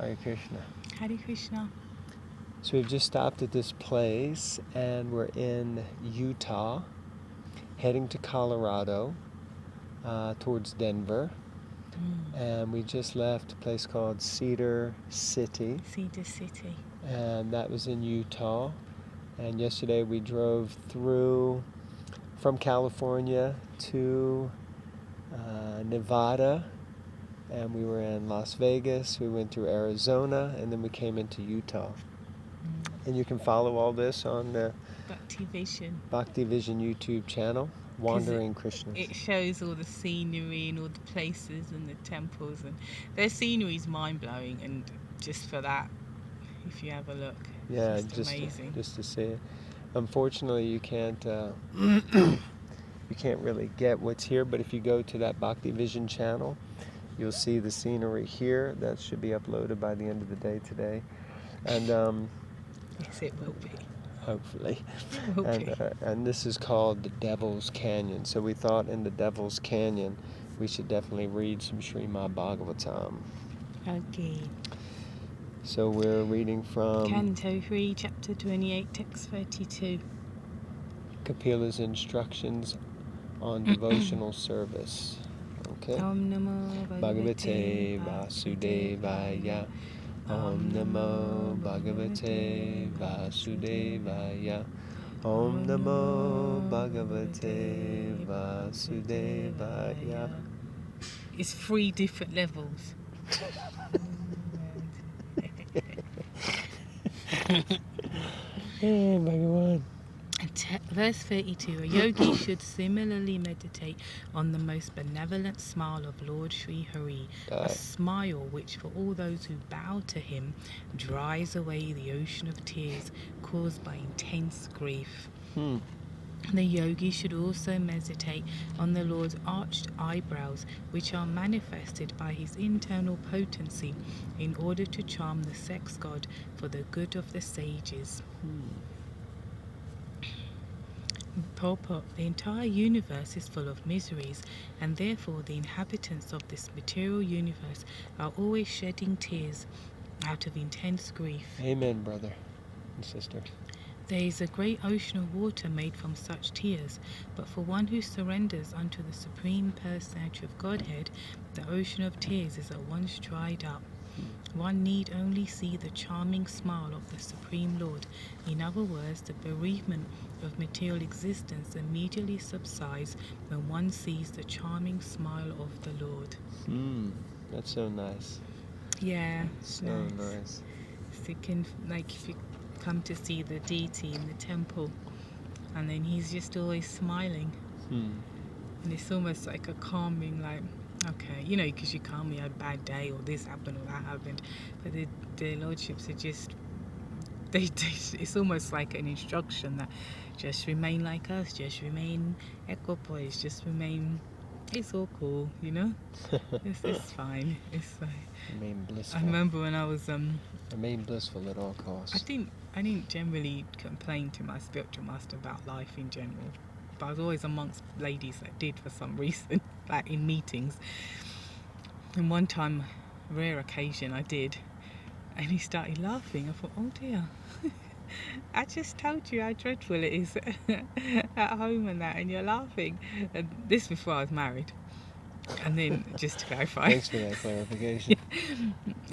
Hare Krishna. Hare Krishna. So we've just stopped at this place and we're in Utah, heading to Colorado, towards Denver. And we just left a place called Cedar City. Cedar City. And that was in Utah. And yesterday we drove through from California to Nevada. And we were in Las Vegas. We went through Arizona. And then we came into Utah. And you can follow all this on the Bhakti Vision. Bhakti Vision YouTube channel, Wandering Krishnas. It shows all the scenery and all the places and the temples, and their scenery is mind-blowing, and just for that, if you have a look, it's just amazing. Just to see it. Unfortunately, you can't you can't really get what's here, but if you go to that Bhakti Vision channel, you'll see the scenery here. That should be uploaded by the end of the day today. And yes, it will be. Hopefully. It will be. And this is called the Devil's Canyon. So we thought in the Devil's Canyon we should definitely read some Srimad Bhagavatam. Okay. So we're reading from Canto 3, Chapter 28, Text 32. Kapila's instructions on devotional service. Okay. Om Namo Bhagavate Vasudevaya. Om Namo Bhagavate Vasudevaya. Om Namo Bhagavate Vasudevaya. It's 3 different levels. Hey, Bhagavan. Verse 32, a yogi should similarly meditate on the most benevolent smile of Lord Sri Hari, a smile which for all those who bow to him dries away the ocean of tears caused by intense grief. The yogi should also meditate on the Lord's arched eyebrows, which are manifested by his internal potency in order to charm the sex god for the good of the sages. Purport: the entire universe is full of miseries, and therefore the inhabitants of this material universe are always shedding tears out of intense grief. Amen, brother and sister. There is a great ocean of water made from such tears, but for one who surrenders unto the Supreme Personality of Godhead, the ocean of tears is at once dried up. One need only see the charming smile of the Supreme Lord. In other words, the bereavement of material existence immediately subsides when one sees the charming smile of the Lord. That's so nice. Yeah, so nice. So you can, like, if you come to see the deity in the temple, and then he's just always smiling, and it's almost like a calming, like, okay, you know, because you can't be a bad day or this happened or that happened, but the lordships are just, it's almost like an instruction that just remain like us, just remain equipoise, just remain, it's all cool, you know. It's fine, it's fine. Remain blissful. I remember when I was remain blissful at all costs. I didn't generally complain to my spiritual master about life in general, but I was always amongst ladies that did for some reason, like in meetings. And one time, rare occasion, I did, and he started laughing. I thought, oh dear, I just told you how dreadful it is at home and that, and you're laughing. And this before I was married. And then, just to clarify. Thanks for that clarification.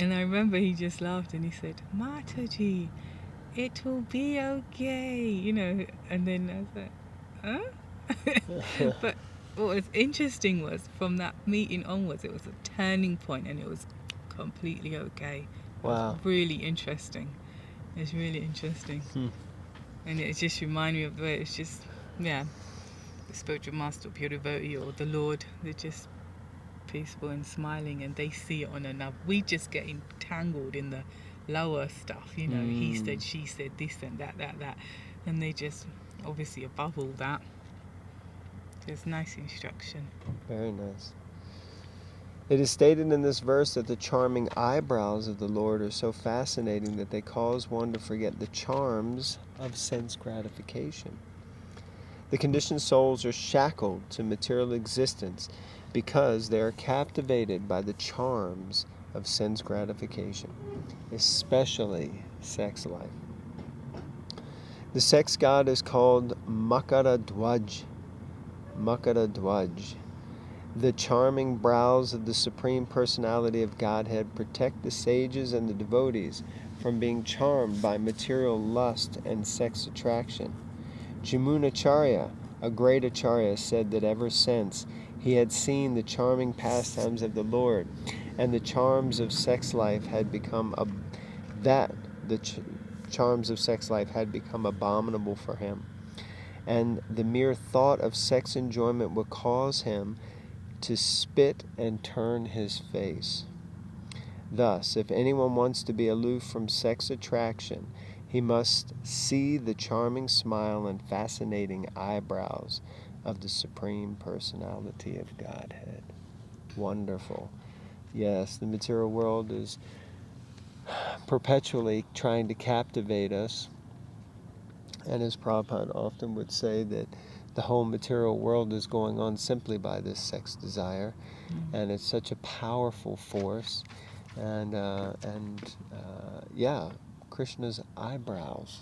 And I remember he just laughed and he said, Mataji, it will be okay, you know. And then I was like, huh? But what was interesting was, from that meeting onwards, it was a turning point and it was completely okay. Wow. It was really interesting. It's really interesting. And it just reminded me of the way it's just, the spiritual master, pure devotee, or the Lord, they're just peaceful and smiling, and they see it on another. We just get entangled in the lower stuff, you know, he said, she said, this and that, and they just, obviously above all that, there's nice instruction. Very nice. It is stated in this verse that the charming eyebrows of the Lord are so fascinating that they cause one to forget the charms of sense gratification. The conditioned souls are shackled to material existence because they are captivated by the charms of sense gratification, especially sex life. The sex god is called Makara Dwaj. Makara Dwaj. The charming brows of the Supreme Personality of Godhead protect the sages and the devotees from being charmed by material lust and sex attraction. Jamunacharya, a great acharya, said that ever since he had seen the charming pastimes of the Lord, and the charms of sex life had become charms of sex life had become abominable for him, and the mere thought of sex enjoyment would cause him to spit and turn his face. Thus, if anyone wants to be aloof from sex attraction, he must see the charming smile and fascinating eyebrows of the Supreme Personality of Godhead. Wonderful. Yes, the material world is perpetually trying to captivate us. And as Prabhupada often would say, that the whole material world is going on simply by this sex desire. Mm-hmm. And it's such a powerful force. And Krishna's eyebrows.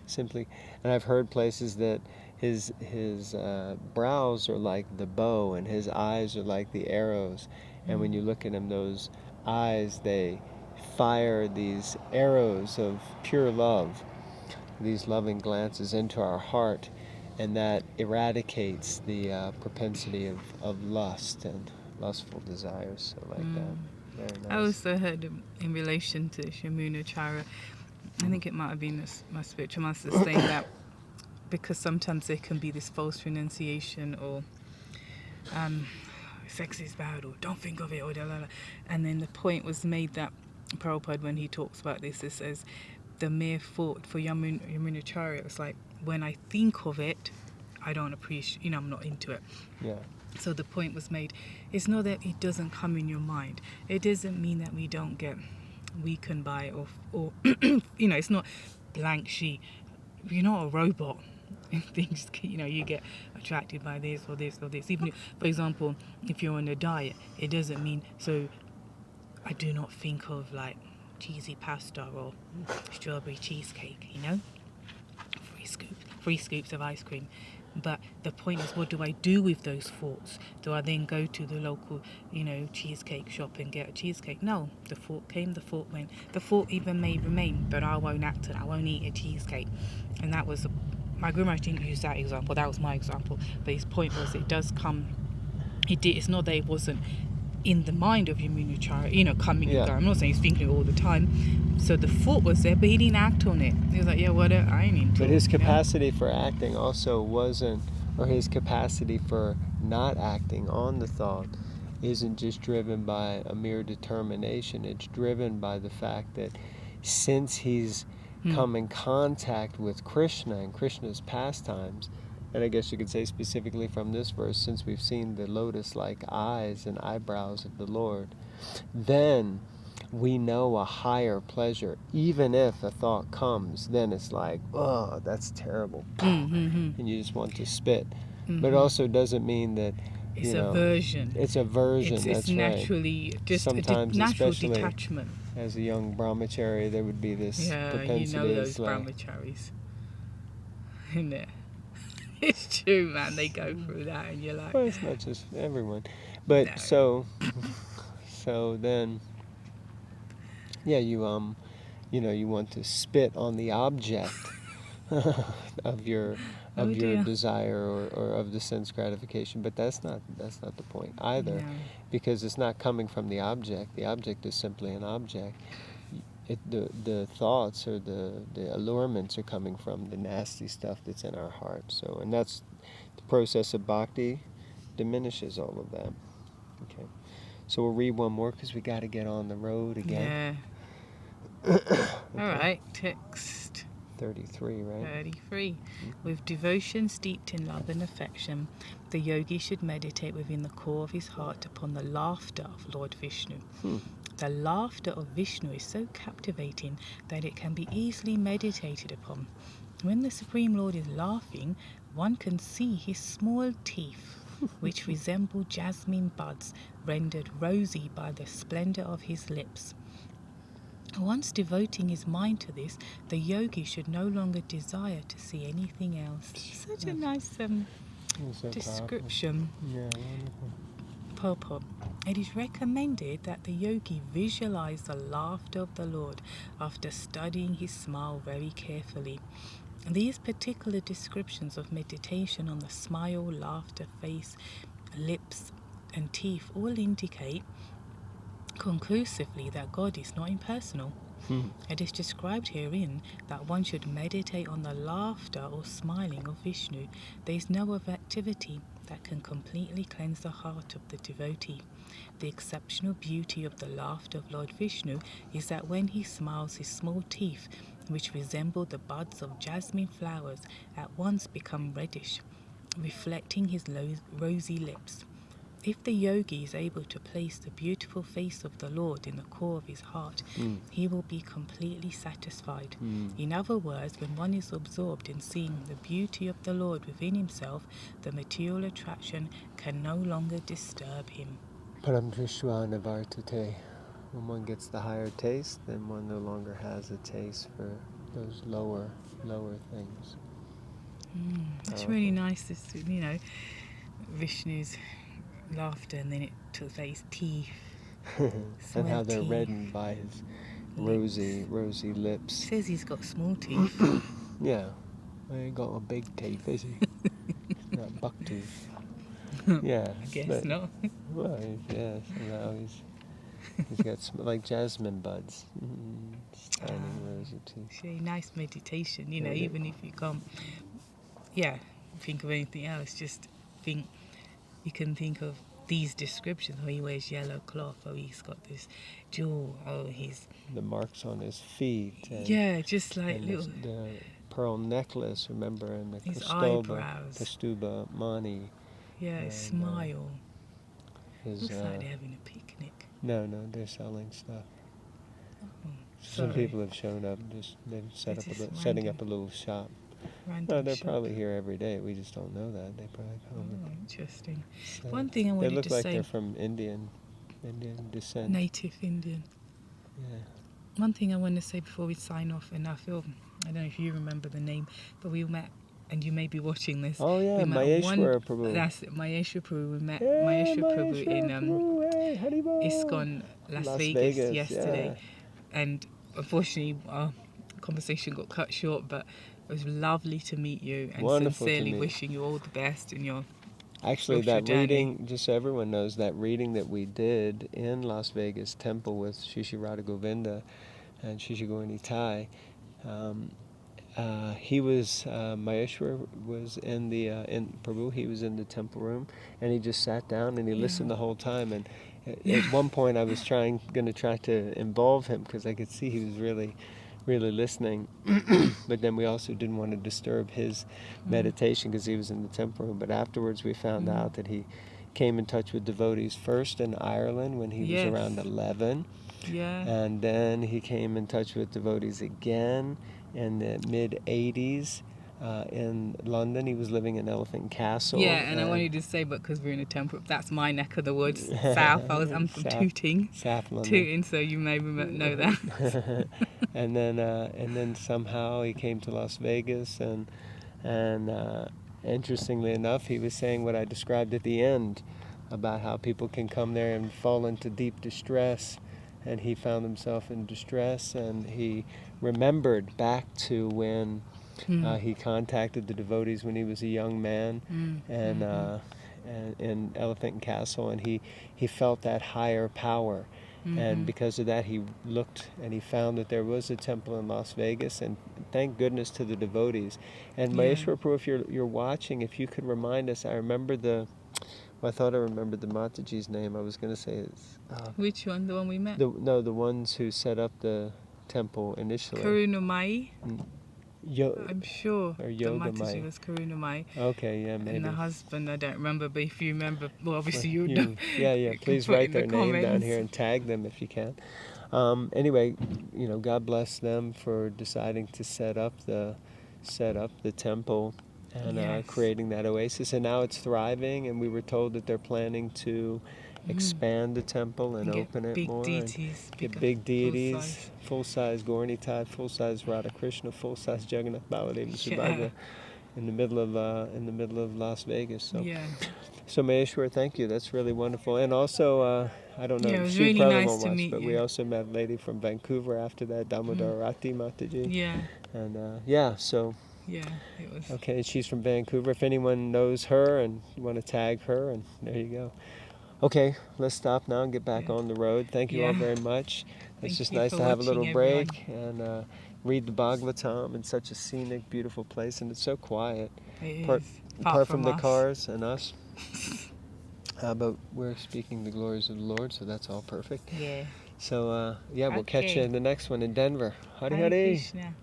Simply. And I've heard places that his brows are like the bow and his eyes are like the arrows. And when you look at him, those eyes, they fire these arrows of pure love, these loving glances into our heart, and that eradicates the propensity of lust and lustful desires. So like that. Very nice. I also heard in relation to Shamunacharya, I think it might have been my spiritual master saying that because sometimes there can be this false renunciation or sex is bad or don't think of it or da, da, da. And then the point was made that Prabhupada, when he talks about this, it says the mere thought for Yamunacharya, it's like when I think of it, I don't appreciate, I'm not into it. Yeah. So the point was made, it's not that it doesn't come in your mind. It doesn't mean that we don't get weakened by it or it's not blank sheet. You're not a robot. Things, you get attracted by this or this or this. Even if, for example, if you're on a diet, it doesn't mean, so I do not think of like cheesy pasta or strawberry cheesecake, 3 scoops of ice cream. But the point is, what do I do with those thoughts? Do I then go to the local, cheesecake shop and get a cheesecake? No, the thought came, the thought went. The thought even may remain, but I won't act it. I won't eat a cheesecake. And that was, my Guru Maharaj didn't use that example. That was my example. But his point was, it does come, it's not that it wasn't in the mind of Yamunacharya, coming and going. I'm not saying he's thinking it all the time. So the thought was there, but he didn't act on it. He was like, yeah, what? I ain't into it. But his capacity for acting also wasn't, or his capacity for not acting on the thought isn't just driven by a mere determination. It's driven by the fact that since he's come in contact with Krishna and Krishna's pastimes, and I guess you could say specifically from this verse, since we've seen the lotus-like eyes and eyebrows of the Lord, then we know a higher pleasure. Even if a thought comes, then it's like, oh, that's terrible. And you just want to spit. But it also doesn't mean that, it's aversion. It's aversion, it's naturally right. just sometimes, a natural especially detachment. As a young brahmachari, there would be this propensity. Those brahmacharis. Isn't it? It's true, man. They go through that, and you're like... Well, it's not just everyone. But no. so then, yeah, you want to spit on the object of your desire or of the sense gratification. But that's not the point either, because it's not coming from the object. The object is simply an object. The thoughts or the allurements are coming from the nasty stuff that's in our heart. So, and that's the process of bhakti diminishes all of that. Okay, so we'll read one more because we got to get on the road again. Yeah. Okay. All right, text 33, right? 33. With devotion steeped in love and affection, the yogi should meditate within the core of his heart upon the laughter of Lord Vishnu. The laughter of Vishnu is so captivating that it can be easily meditated upon. When the Supreme Lord is laughing, one can see his small teeth, which resemble jasmine buds, rendered rosy by the splendor of his lips. Once devoting his mind to this, the yogi should no longer desire to see anything else. Such a nice description. Yeah, wonderful. Purport. It is recommended that the yogi visualize the laughter of the Lord after studying his smile very carefully. These particular descriptions of meditation on the smile, laughter, face, lips, and teeth all indicate conclusively that God is not impersonal. It is described herein that one should meditate on the laughter or smiling of Vishnu. There is no other activity that can completely cleanse the heart of the devotee. The exceptional beauty of the laughter of Lord Vishnu is that when he smiles, his small teeth, which resemble the buds of jasmine flowers, at once become reddish, reflecting his rosy lips. If the yogi is able to place the beautiful face of the Lord in the core of his heart, he will be completely satisfied. In other words, when one is absorbed in seeing the beauty of the Lord within himself, the material attraction can no longer disturb him. Param Drishva Navartate. When one gets the higher taste, then one no longer has a taste for those lower things. It's really nice, this, Vishnu's laughter, and then it took his teeth. And how they're reddened by his rosy lips. Says he's got small teeth. Yeah. Well, he got a big teeth, is he? Not buck tooth. Yeah. I guess not. Well, yes. Now he's got like jasmine buds. Tiny rosy teeth. Really nice meditation, even if you can't think of anything else, just think. You can think of these descriptions. Oh, he wears yellow cloth. Oh, he's got this jewel. Oh, the marks on his feet. Just like little. The pearl necklace, remember, and the his eyebrows. Kastuba Mani. Yeah, his smile. Looks like they're having a picnic. No, they're selling stuff. Oh, some people have shown up. They've setting up a little shop. No, they're probably here every day. We just don't know that. They probably come. Oh, interesting. So one thing I wanted to say. They look like they're from Indian descent. Native Indian. Yeah. One thing I want to say before we sign off, and I don't know if you remember the name, but we met, and you may be watching this. Oh yeah, Maheshwara Prabhu. That's it, Maheshwara Prabhu. We met Maheshwara Prabhu in ISKCON Las Vegas yesterday, and unfortunately our conversation got cut short, but it was lovely to meet you, and wonderful sincerely wishing you all the best in your Actually, that reading, just so everyone knows, that reading that we did in Las Vegas Temple with Shri Radha Govinda and Shri Nitai, he was, Maheshwar was in Prabhu, he was in the temple room, and he just sat down and he listened the whole time. And at one point I was going to try to involve him because I could see he was really listening, but then we also didn't want to disturb his meditation because he was in the temple room. But afterwards we found out that he came in touch with devotees first in Ireland when he was around 11, and then he came in touch with devotees again in the mid-80s in London. He was living in Elephant Castle. And I wanted to say, but because we're in a temple, that's my neck of the woods, south. I'm from Tooting. South London. Tooting, so you may know that. and then somehow he came to Las Vegas, and interestingly enough, he was saying what I described at the end about how people can come there and fall into deep distress, and he found himself in distress, and he remembered back to when he contacted the devotees when he was a young man, and in Elephant Castle, and he felt that higher power. And because of that, he looked and he found that there was a temple in Las Vegas, and thank goodness to the devotees. And Maheshwar Prabhu, if you're watching, if you could remind us, I remember I thought I remembered the Mataji's name. I was going to say it's... Which one? The one we met? The ones who set up the temple initially. Karunamai? I'm sure or the Mataji was Karunamai. Okay, yeah, maybe. And the husband, I don't remember, but if you remember, well, obviously you know. Yeah, please write their name down here and tag them if you can. Anyway, God bless them for deciding to set up the temple and creating that oasis. And now it's thriving, and we were told that they're planning to expand the temple and Get open it big more. deities, Get bigger, big deities, full-size. full-size Gaur Nitai, full-size Radha Krishna, full-size Jagannath Baladeva Yeah. Subhadra in the middle of Las Vegas. So, Yeah. so Maheshwar, thank you. That's really wonderful. And also, I don't know, Yeah, it was she really probably nice won't to watch, meet but we you. also met a lady from Vancouver after that, Damodarati Mataji. Yeah. And yeah, so. Yeah, it was. Okay, she's from Vancouver. If anyone knows her and you want to tag her, and there you go. Okay, let's stop now and get back on the road. Thank you all Yeah. very much. It's Thank just you nice for to have a little watching, break and read the Bhagavatam in such a scenic, beautiful place, and it's so quiet. It Apart, is. apart from the us. cars and us. But we're speaking the glories of the Lord, so that's all perfect. Yeah. So, yeah, we'll catch you Okay. in the next one in Denver. Hare Hare Hare. Krishna.